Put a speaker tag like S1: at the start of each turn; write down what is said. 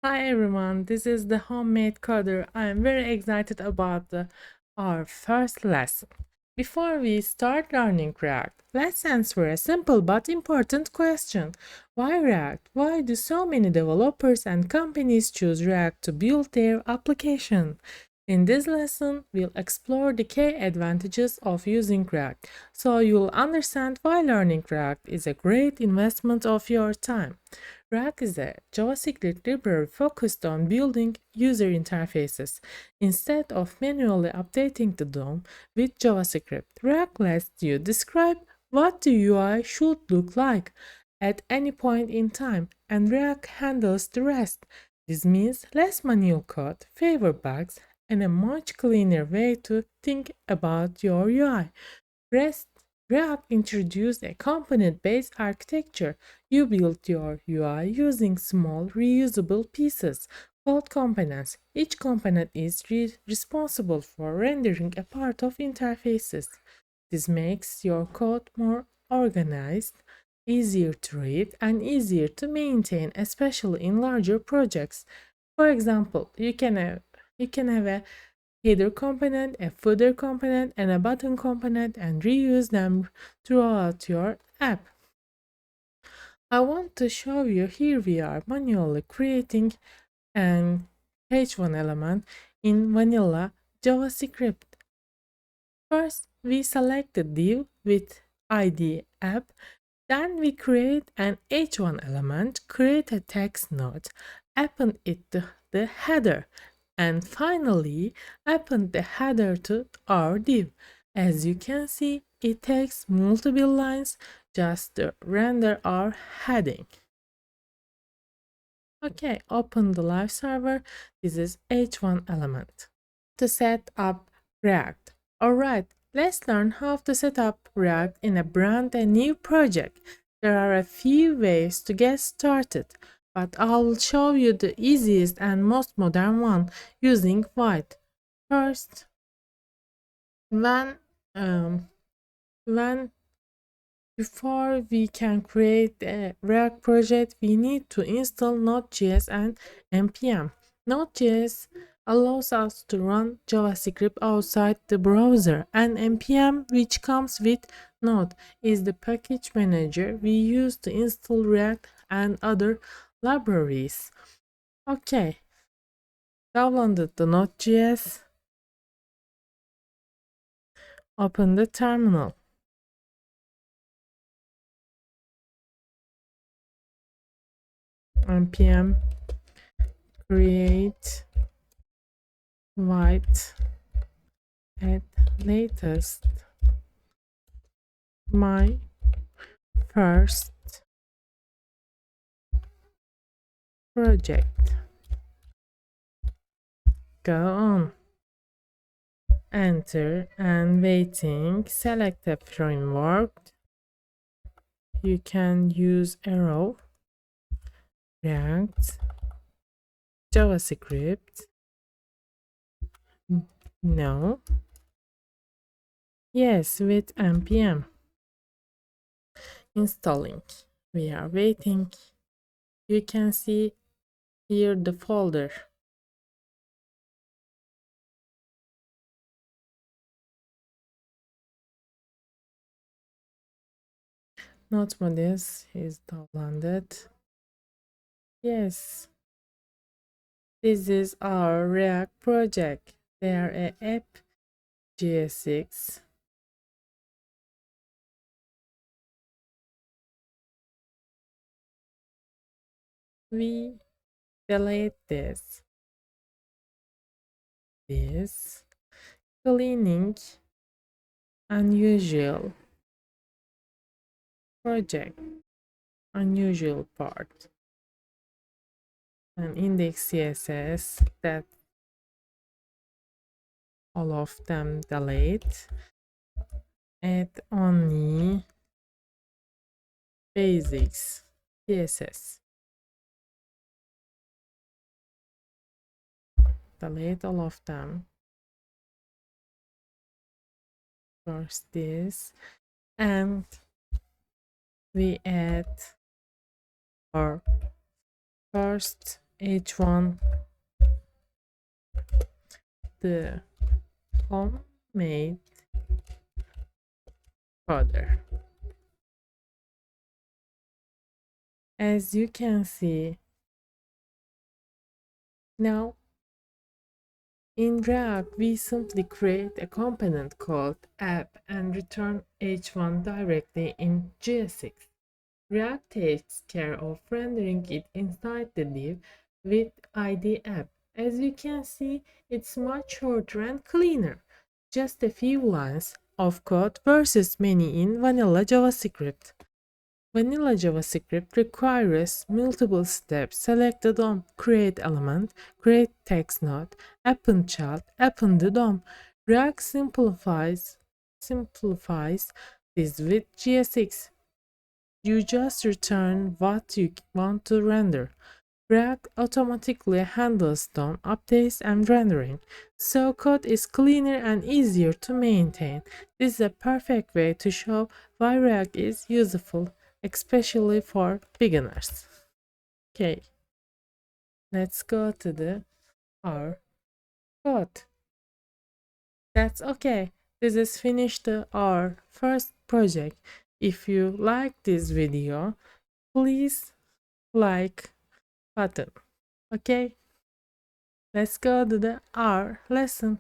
S1: Hi everyone, this is the homemade coder. I am very excited about our first lesson. Before we start learning React, let's answer a simple but important question. Why React? Why do so many developers and companies choose React to build their application? In this lesson, we'll explore the key advantages of using React, so you'll understand why learning React is a great investment of your time. React is a JavaScript library focused on building user interfaces. Instead of manually updating the DOM with JavaScript, React lets you describe what the UI should look like at any point in time, and React handles the rest. This means less manual code, fewer bugs, and a much cleaner way to think about your UI. REST React introduced a component-based architecture. You build your UI using small, reusable pieces called components. Each component is responsible for rendering a part of interfaces. This makes your code more organized, easier to read, and easier to maintain, especially in larger projects. For example, you can have a header component, a footer component, and a button component and reuse them throughout your app. I want to show you here we are manually creating an H1 element in Vanilla JavaScript. First, we select the div with ID app. Then we create an H1 element, create a text node, append it to the header, and finally append the header to our div. As you can see, it takes multiple lines just to render our heading. Okay, open the live server. This is H1 element. To set up React. Alright, let's learn how to set up React in a brand new project. There are a few ways to get started, but I'll show you the easiest and most modern one using Vite. First, when um, when before we can create a React project, we need to install Node.js and npm. Node.js allows us to run JavaScript outside the browser, and npm, which comes with Node, is the package manager we use to install React and other libraries. Okay, downloaded the Node.js, open the terminal. npm create Vite at latest my first project. Go on. Enter and waiting. Select a framework. You can use Arrow, React, JavaScript. No. Yes, with npm. Installing. We are waiting. You can see here the folder. Not models is downloaded. Yes, this is our React project. They are a app GS6. We delete this cleaning unusual project, unusual part, and index CSS that all of them delete. Add only basics CSS. Delete all of them. First this, and we add our first H1, the homemade coder. As you can see, now in React, we simply create a component called app and return h1 directly in JS6. React takes care of rendering it inside the div with ID app. As you can see, it's much shorter and cleaner. Just a few lines of code versus many in Vanilla JavaScript. Vanilla JavaScript requires multiple steps. Select the DOM, create element, create text node, append child, append the DOM. React simplifies this with GSX. You just return what you want to render. React automatically handles DOM updates and rendering, so code is cleaner and easier to maintain. This is a perfect way to show why React is useful, especially for beginners. Okay, let's go to our code. That's okay. This is finished our first project. If you like this video, please like button. Okay, let's go to our lesson.